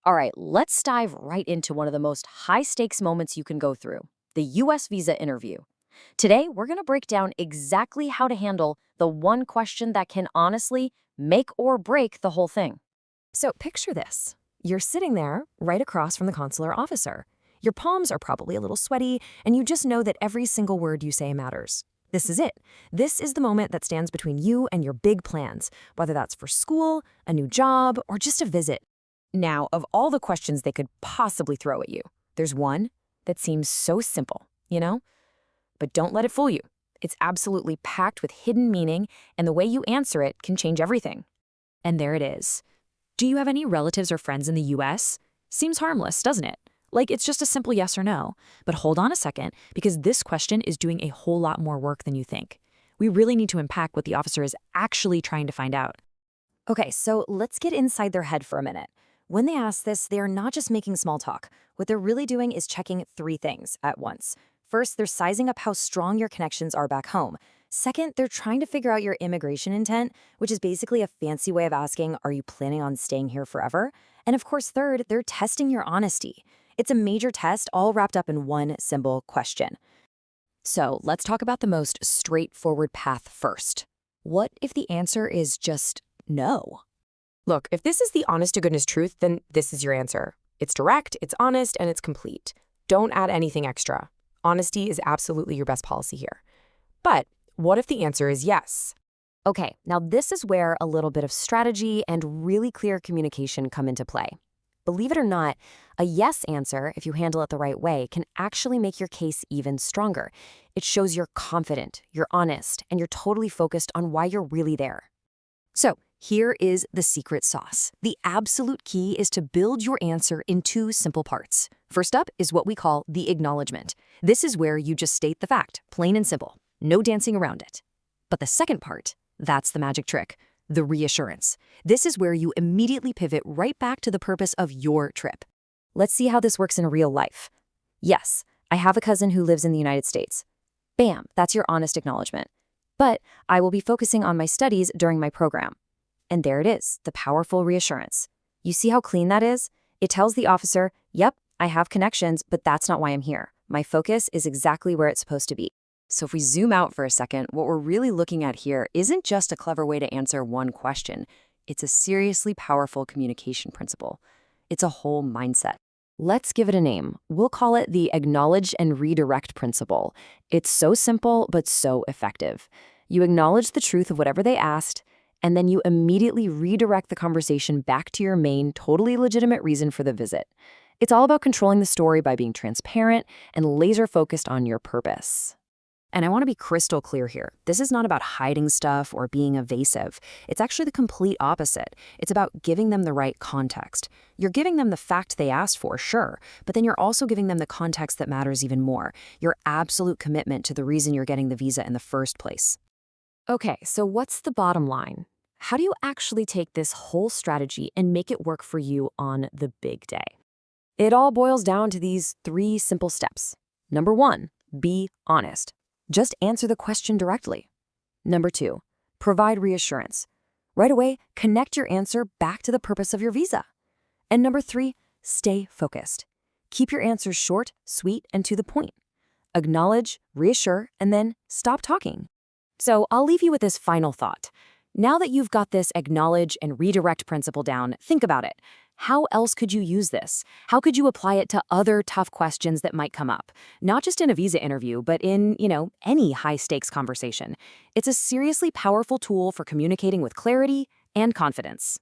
All right, let's dive right into one of the most high-stakes moments you can go through, the U.S. visa interview. Today, we're going to break down exactly how to handle the one question that can honestly make or break the whole thing. So picture this. You're sitting there, right across from the consular officer. Your palms are probably a little sweaty, and you just know that every single word you say matters. This is it. This is the moment that stands between you and your big plans, whether that's for school, a new job, or just a visit. Now, of all the questions they could possibly throw at you, there's one that seems so simple, you know? But don't let it fool you. It's absolutely packed with hidden meaning, and the way you answer it can change everything. And there it is. Do you have any relatives or friends in the US? Seems harmless, doesn't it? Like it's just a simple yes or no. But hold on a second, because this question is doing a whole lot more work than you think. We really need to unpack what the officer is actually trying to find out. Okay, so let's get inside their head for a minute. When they ask this, they are not just making small talk. What they're really doing is checking three things at once. First, they're sizing up how strong your connections are back home. Second, they're trying to figure out your immigration intent, which is basically a fancy way of asking, are you planning on staying here forever? And of course, third, they're testing your honesty. It's a major test all wrapped up in one simple question. So let's talk about the most straightforward path first. What if the answer is just no? Look, if this is the honest-to-goodness truth, then this is your answer. It's direct, it's honest, and it's complete. Don't add anything extra. Honesty is absolutely your best policy here. But what if the answer is yes? Okay, now this is where a little bit of strategy and really clear communication come into play. Believe it or not, a yes answer, if you handle it the right way, can actually make your case even stronger. It shows you're confident, you're honest, and you're totally focused on why you're really there. So here is the secret sauce. The absolute key is to build your answer in two simple parts. First up is what we call the acknowledgement. This is where you just state the fact, plain and simple. No dancing around it. But the second part, that's the magic trick, the reassurance. This is where you immediately pivot right back to the purpose of your trip. Let's see how this works in real life. Yes, I have a cousin who lives in the United States. Bam, that's your honest acknowledgement. But I will be focusing on my studies during my program. And there it is, the powerful reassurance. You see how clean that is? It tells the officer, yep, I have connections, but that's not why I'm here. My focus is exactly where it's supposed to be. So if we zoom out for a second, what we're really looking at here isn't just a clever way to answer one question. It's a seriously powerful communication principle. It's a whole mindset. Let's give it a name. We'll call it the acknowledge and redirect principle. It's so simple, but so effective. You acknowledge the truth of whatever they asked, and then you immediately redirect the conversation back to your main, totally legitimate reason for the visit. It's all about controlling the story by being transparent and laser-focused on your purpose. And I want to be crystal clear here. This is not about hiding stuff or being evasive. It's actually the complete opposite. It's about giving them the right context. You're giving them the fact they asked for, sure, but then you're also giving them the context that matters even more, your absolute commitment to the reason you're getting the visa in the first place. Okay, so what's the bottom line? How do you actually take this whole strategy and make it work for you on the big day? It all boils down to these three simple steps. Number one, be honest. Just answer the question directly. Number two, provide reassurance. Right away, connect your answer back to the purpose of your visa. And number three, stay focused. Keep your answers short, sweet, and to the point. Acknowledge, reassure, and then stop talking. So I'll leave you with this final thought. Now that you've got this acknowledge and redirect principle down, think about it. How else could you use this? How could you apply it to other tough questions that might come up? Not just in a visa interview, but in, any high-stakes conversation. It's a seriously powerful tool for communicating with clarity and confidence.